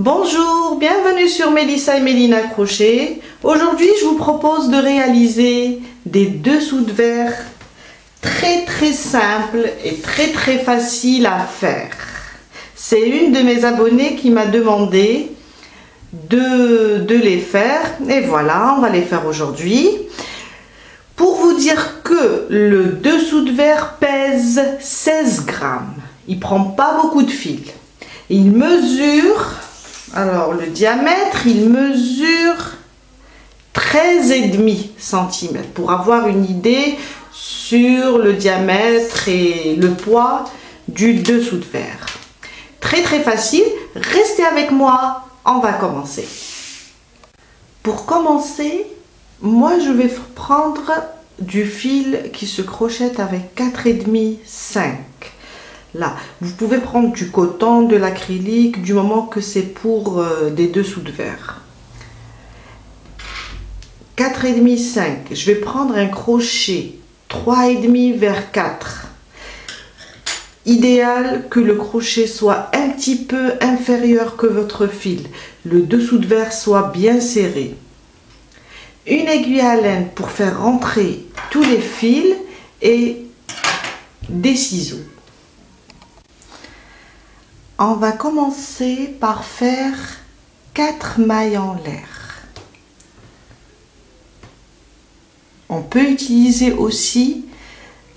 Bonjour, bienvenue sur Mélissa et Mélina Crochet. Aujourd'hui, je vous propose de réaliser des dessous de verre très simples et très faciles à faire. C'est une de mes abonnées qui m'a demandé de les faire et voilà, on va les faire aujourd'hui. Pour vous dire que le dessous de verre pèse 16 grammes. Il prend pas beaucoup de fil. Il mesure, alors le diamètre, il mesure 13,5 cm pour avoir une idée sur le diamètre et le poids du dessous de verre. Très facile, restez avec moi, on va commencer. Pour commencer, moi je vais prendre du fil qui se crochette avec 4,5, 5. Là, vous pouvez prendre du coton, de l'acrylique, du moment que c'est pour des dessous de verre. 4,5, 5. Je vais prendre un crochet 3,5 vers 4. Idéal que le crochet soit un petit peu inférieur que votre fil. Le dessous de verre soit bien serré. Une aiguille à laine pour faire rentrer tous les fils et des ciseaux. On va commencer par faire 4 mailles en l'air. On peut utiliser aussi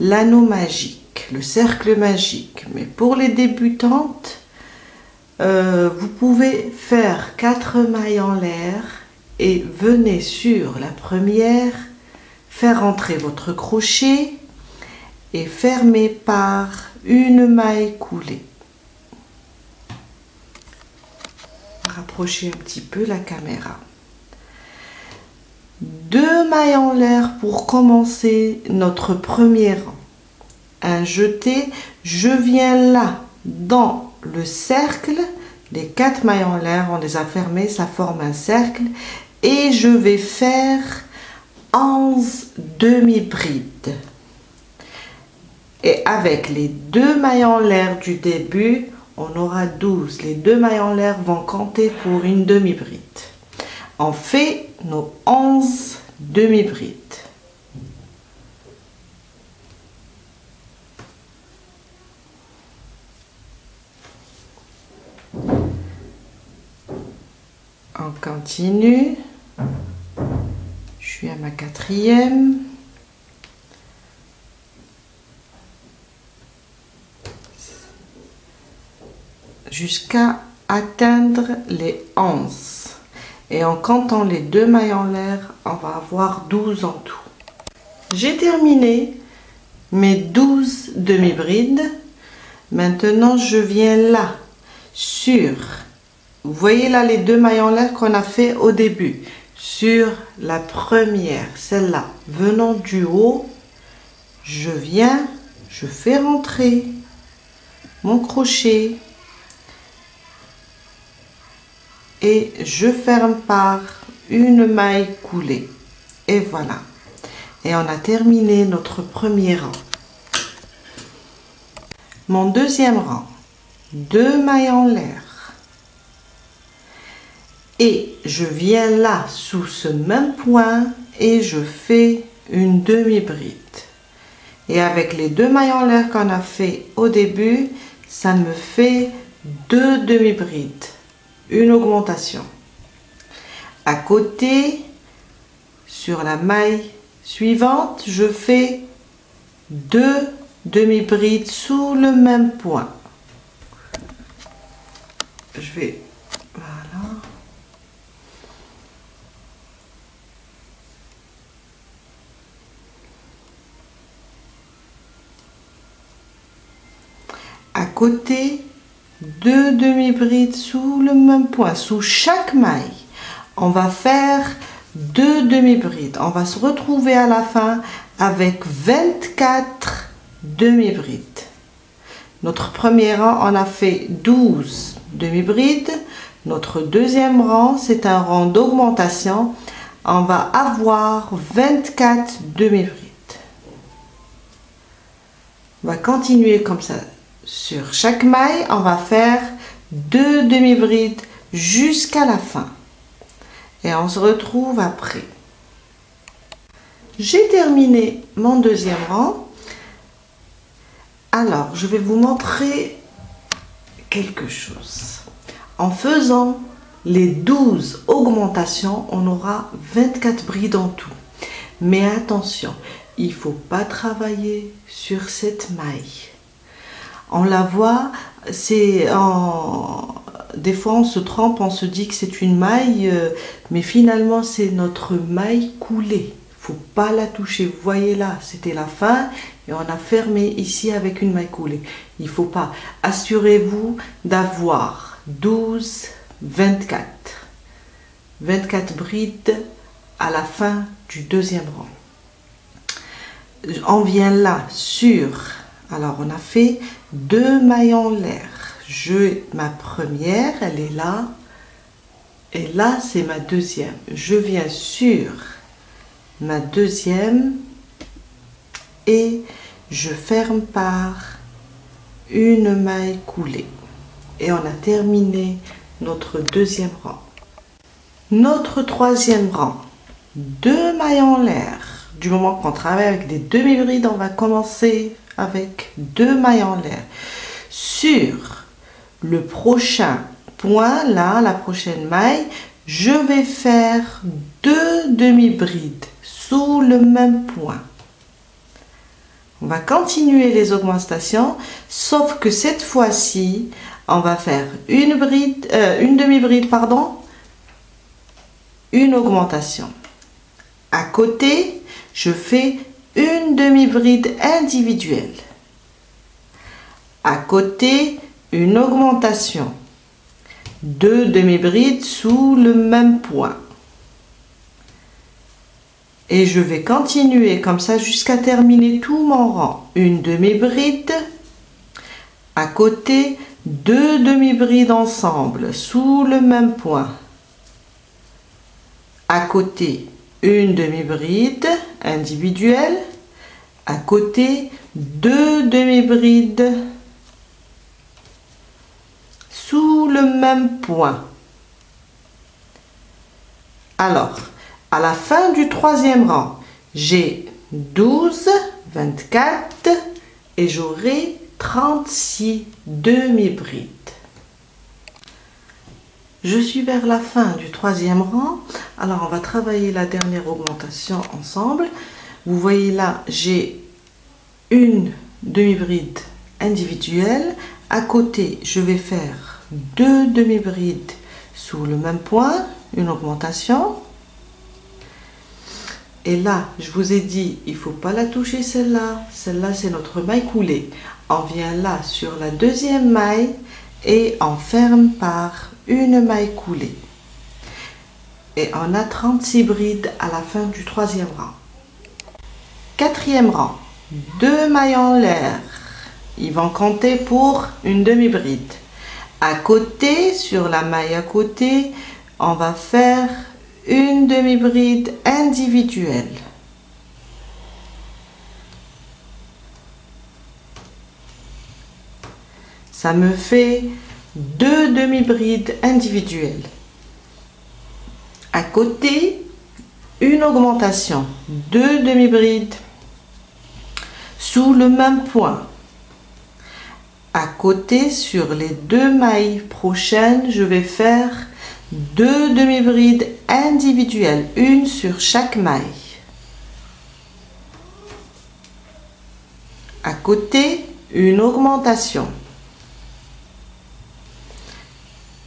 l'anneau magique, le cercle magique. Mais pour les débutantes, vous pouvez faire 4 mailles en l'air et venez sur la première, faire entrer votre crochet et fermer par une maille coulée. Rapprocher un petit peu la caméra. 2 mailles en l'air pour commencer notre premier rang. Un jeté, je viens là dans le cercle, les 4 mailles en l'air, on les a fermées, ça forme un cercle et je vais faire 11 demi-brides. Et avec les 2 mailles en l'air du début, on aura 12. Les 2 mailles en l'air vont compter pour une demi-bride. On fait nos 11 demi-brides. On continue. Je suis à ma 4e. Jusqu'à atteindre les 11. Et en comptant les 2 mailles en l'air, on va avoir 12 en tout. J'ai terminé mes 12 demi-brides. Maintenant, je viens là, vous voyez là les 2 mailles en l'air qu'on a fait au début. Sur la première, celle-là, venant du haut, je viens, je fais rentrer mon crochet. Et je ferme par une maille coulée. Et voilà. Et on a terminé notre premier rang. Mon deuxième rang. 2 mailles en l'air. Et je viens là, sous ce même point, et je fais une demi-bride. Et avec les 2 mailles en l'air qu'on a fait au début, ça me fait 2 demi-brides. Une augmentation. À côté, sur la maille suivante, je fais 2 demi-brides sous le même point. Je vais, voilà. À côté, 2 demi-brides sous le même point, sous chaque maille. On va faire 2 demi-brides. On va se retrouver à la fin avec 24 demi-brides. Notre premier rang, on a fait 12 demi-brides. Notre deuxième rang, c'est un rang d'augmentation. On va avoir 24 demi-brides. On va continuer comme ça. Sur chaque maille, on va faire 2 demi-brides jusqu'à la fin. Et on se retrouve après. J'ai terminé mon deuxième rang. Alors, je vais vous montrer quelque chose. En faisant les 12 augmentations, on aura 24 brides en tout. Mais attention, il ne faut pas travailler sur cette maille. On la voit, des fois on se trompe, on se dit que c'est une maille, mais finalement c'est notre maille coulée. Il ne faut pas la toucher. Vous voyez là, c'était la fin et on a fermé ici avec une maille coulée. Il ne faut pas. Assurez-vous d'avoir 12, 24 brides à la fin du deuxième rang. On vient là sur, alors on a fait 2 mailles en l'air. Ma première, elle est là, et là c'est ma deuxième. Je viens sur ma deuxième et je ferme par une maille coulée. Et on a terminé notre deuxième rang. Notre troisième rang, 2 mailles en l'air. Du moment qu'on travaille avec des demi-brides, on va commencer avec 2 mailles en l'air. Sur le prochain point, là, la prochaine maille, je vais faire 2 demi-brides sous le même point. On va continuer les augmentations, sauf que cette fois-ci, on va faire une demi-bride, une augmentation. À côté, je fais une demi-bride individuelle. À côté, une augmentation. 2 demi-brides sous le même point. Et je vais continuer comme ça jusqu'à terminer tout mon rang. Une demi-bride. À côté, 2 demi-brides ensemble sous le même point. À côté, une demi-bride individuelle, à côté 2 demi-brides sous le même point. Alors, à la fin du troisième rang, j'ai 12, 24 et j'aurai 36 demi-brides. Je suis vers la fin du troisième rang. Alors, on va travailler la dernière augmentation ensemble. Vous voyez là, j'ai une demi-bride individuelle. À côté, je vais faire 2 demi-brides sous le même point, une augmentation. Et là, je vous ai dit, il ne faut pas la toucher celle-là. Celle-là, c'est notre maille coulée. On vient là sur la deuxième maille et on ferme par une maille coulée. Et on a 36 brides à la fin du troisième rang. Quatrième rang, 2 mailles en l'air. Ils vont compter pour une demi-bride. À côté, sur la maille à côté, on va faire une demi-bride individuelle. Ça me fait 2 demi-brides individuelles. À côté, une augmentation, 2 demi-brides sous le même point. À côté, sur les 2 mailles prochaines, je vais faire 2 demi-brides individuelles, une sur chaque maille. À côté, une augmentation.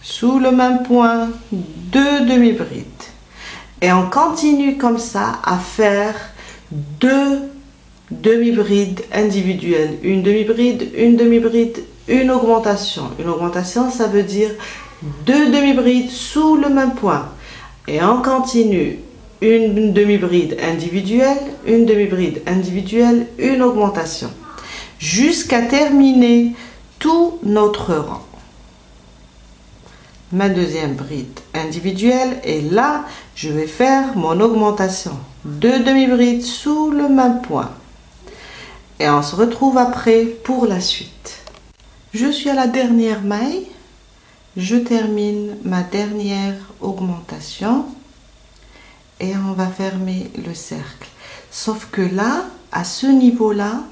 Sous le même point, 2 demi-brides. Et on continue comme ça à faire 2 demi-brides individuelles. Une demi-bride, une augmentation. Une augmentation, ça veut dire 2 demi-brides sous le même point. Et on continue. Une demi-bride individuelle, une demi-bride individuelle, une augmentation. Jusqu'à terminer tout notre rang. Ma deuxième bride individuelle et là je vais faire mon augmentation, 2 demi-brides sous le même point et on se retrouve après pour la suite. Je suis à la dernière maille, je termine ma dernière augmentation et on va fermer le cercle. Sauf que là, à ce niveau-là,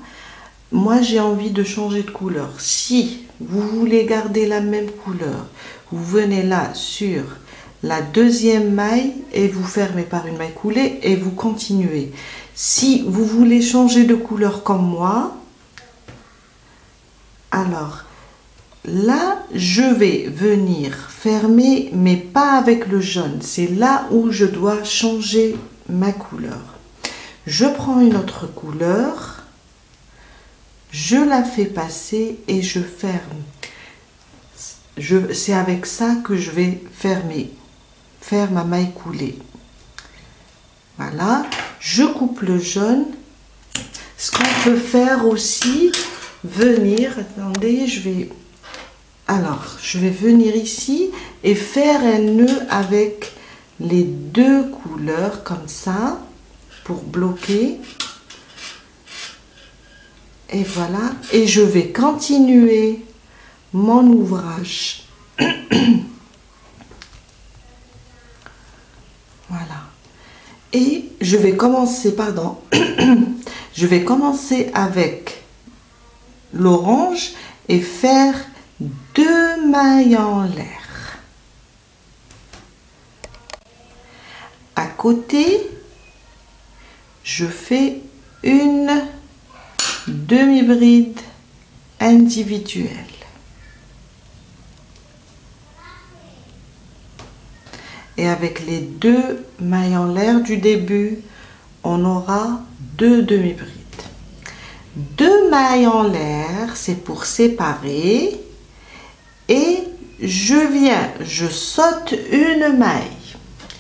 moi j'ai envie de changer de couleur. Si vous voulez garder la même couleur, vous venez là sur la deuxième maille et vous fermez par une maille coulée et vous continuez. Si vous voulez changer de couleur comme moi, alors là je vais venir fermer mais pas avec le jaune. C'est là où je dois changer ma couleur. Je prends une autre couleur, je la fais passer et je ferme. C'est avec ça que je vais faire ma maille coulée. Voilà, je coupe le jaune. Ce qu'on peut faire aussi, venir, attendez, je vais venir ici et faire un nœud avec les deux couleurs comme ça pour bloquer. Et voilà, et je vais continuer mon ouvrage. Voilà. Et je vais commencer, pardon, je vais commencer avec l'orange et faire 2 mailles en l'air. À côté, je fais une demi-bride individuelle. Et avec les 2 mailles en l'air du début, on aura 2 demi-brides. 2 mailles en l'air, c'est pour séparer. Et je saute une maille.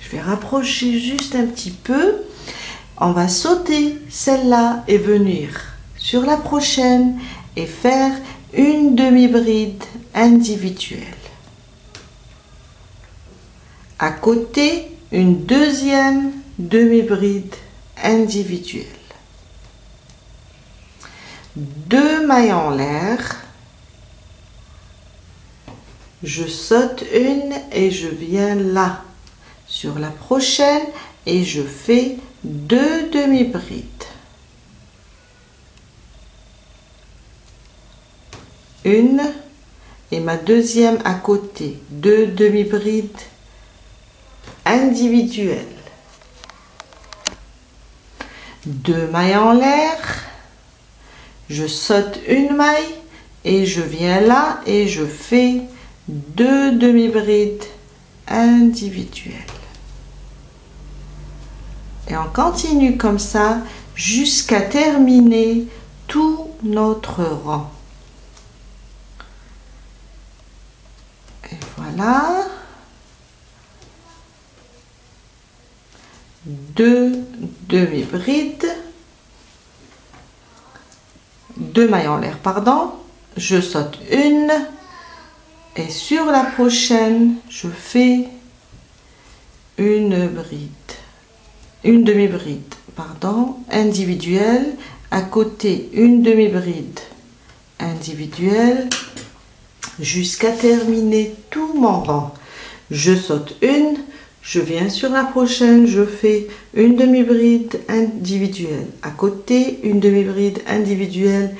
Je vais rapprocher juste un petit peu. On va sauter celle-là et venir sur la prochaine et faire une demi-bride individuelle. À côté, une deuxième demi-bride individuelle. 2 mailles en l'air. Je saute une et je viens là sur la prochaine et je fais 2 demi-brides. Une et ma deuxième à côté, 2 demi-brides individuelles. 2 mailles en l'air, je saute une maille et je viens là et je fais 2 demi-brides individuelles. Et on continue comme ça jusqu'à terminer tout notre rang. Et voilà. 2 demi-brides, 2 mailles en l'air, pardon. Je saute une et sur la prochaine, je fais une demi-bride, pardon, individuelle. À côté, une demi-bride individuelle jusqu'à terminer tout mon rang. Je saute une. Je viens sur la prochaine, je fais une demi-bride individuelle. À côté, une demi-bride individuelle,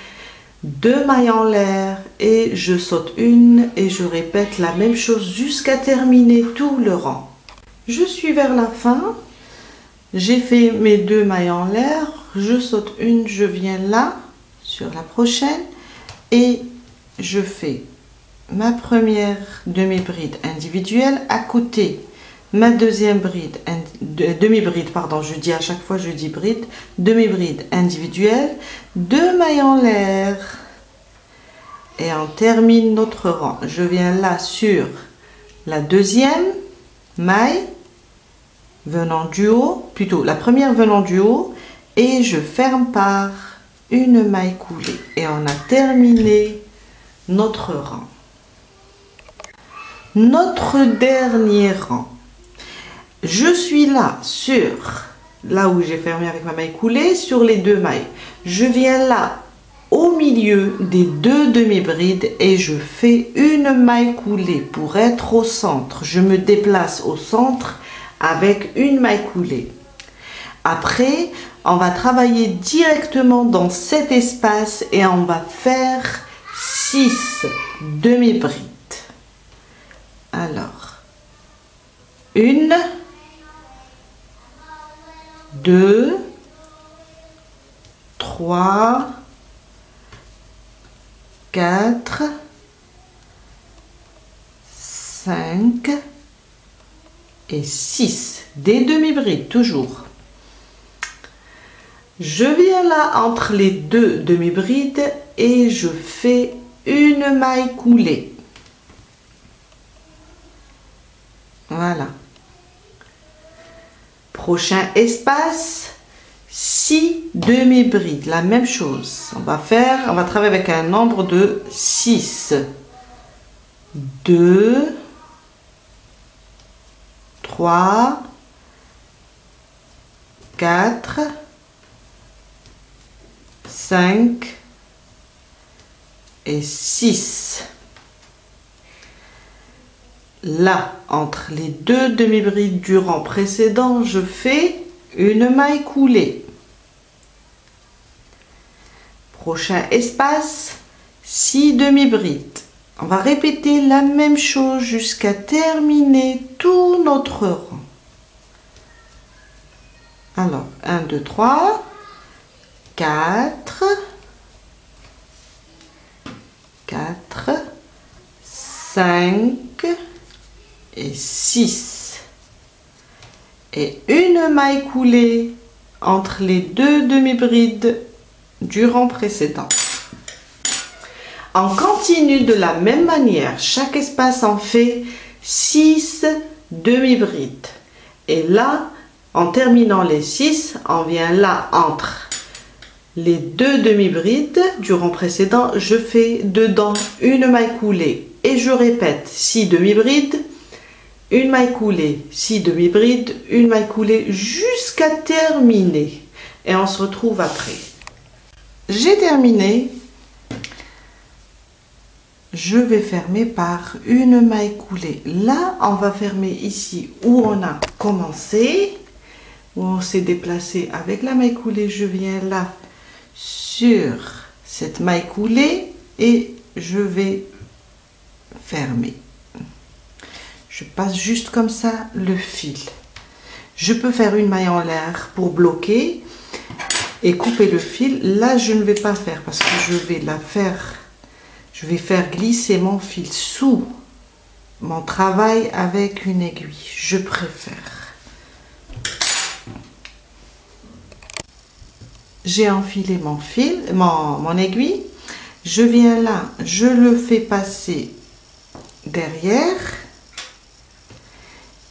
2 mailles en l'air et je saute une et je répète la même chose jusqu'à terminer tout le rang. Je suis vers la fin, j'ai fait mes 2 mailles en l'air, je saute une, je viens là sur la prochaine et je fais ma première demi-bride individuelle. À côté, ma deuxième bride, demi-bride, pardon, je dis à chaque fois, je dis bride, demi-bride individuelle, 2 mailles en l'air et on termine notre rang. Je viens là sur la deuxième maille venant du haut, plutôt la première venant du haut et je ferme par une maille coulée et on a terminé notre rang. Notre dernier rang. Je suis là sur, là où j'ai fermé avec ma maille coulée, sur les 2 mailles. Je viens là au milieu des deux demi-brides et je fais une maille coulée pour être au centre. Je me déplace au centre avec une maille coulée. Après, on va travailler directement dans cet espace et on va faire 6 demi-brides. Alors, 1, 2, 3, 4, 5 et 6. Des demi-brides toujours. Je viens là entre les deux demi-brides et je fais une maille coulée. Voilà. Prochain espace, 6 demi-brides. La même chose. On va travailler avec un nombre de 6. 2, 3, 4, 5 et 6. Là, entre les deux demi-brides du rang précédent, je fais une maille coulée. Prochain espace, 6 demi-brides. On va répéter la même chose jusqu'à terminer tout notre rang. Alors, 1, 2, 3, 4, 5 et 6. Et une maille coulée entre les deux demi-brides du rang précédent. On continue de la même manière. Chaque espace en fait 6 demi-brides. Et là, en terminant les 6, on vient là entre les deux demi-brides du rang précédent. Je fais dedans une maille coulée. Et je répète 6 demi-brides, une maille coulée, 6 demi-brides, une maille coulée jusqu'à terminer. Et on se retrouve après. J'ai terminé. Je vais fermer par une maille coulée. Là, on va fermer ici où on a commencé, où on s'est déplacé avec la maille coulée. Je viens là sur cette maille coulée et je vais fermer. Je passe juste comme ça le fil. Je peux faire une maille en l'air pour bloquer et couper le fil. Là, je ne vais pas faire parce que je vais faire glisser mon fil sous mon travail avec une aiguille. Je préfère. J'ai enfilé mon fil, mon aiguille. Je viens là, je le fais passer derrière.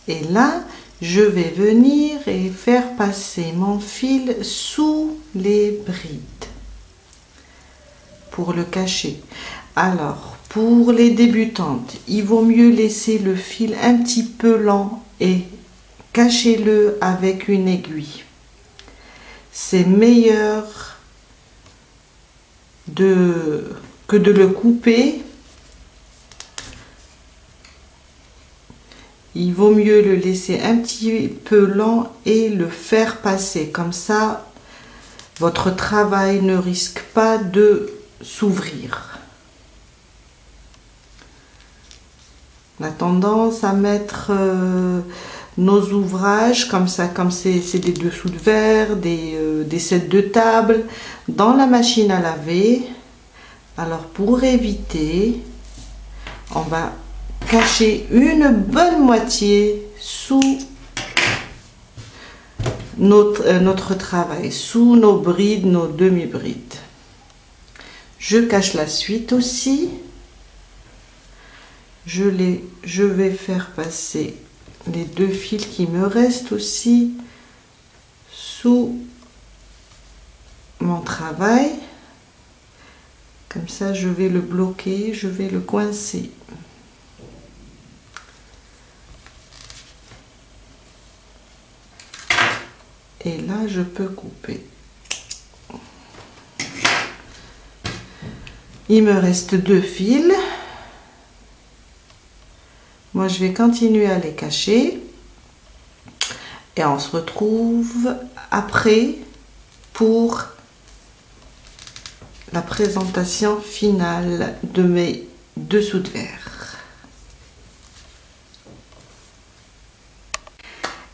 Et là, je vais venir et faire passer mon fil sous les brides pour le cacher. Alors, pour les débutantes, il vaut mieux laisser le fil un petit peu lent et cachez-le avec une aiguille. C'est meilleur que de le couper. Il vaut mieux le laisser un petit peu lent et le faire passer. Comme ça, votre travail ne risque pas de s'ouvrir. On a tendance à mettre nos ouvrages comme ça, comme c'est des dessous de verre, des sets de table, dans la machine à laver. Alors pour éviter, on va cacher une bonne moitié sous notre travail, sous nos brides, nos demi-brides. Je cache la suite aussi. Je vais faire passer les deux fils qui me restent aussi sous mon travail. Comme ça, je vais le bloquer, je vais le coincer. Et là, je peux couper. Il me reste 2 fils. Moi, je vais continuer à les cacher. Et on se retrouve après pour la présentation finale de mes dessous de verre.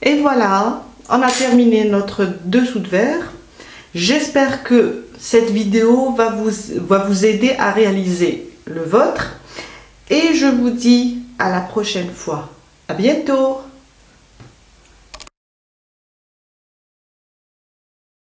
Et voilà, on a terminé notre dessous de verre. J'espère que cette vidéo va vous aider à réaliser le vôtre. Et je vous dis à la prochaine fois. À bientôt!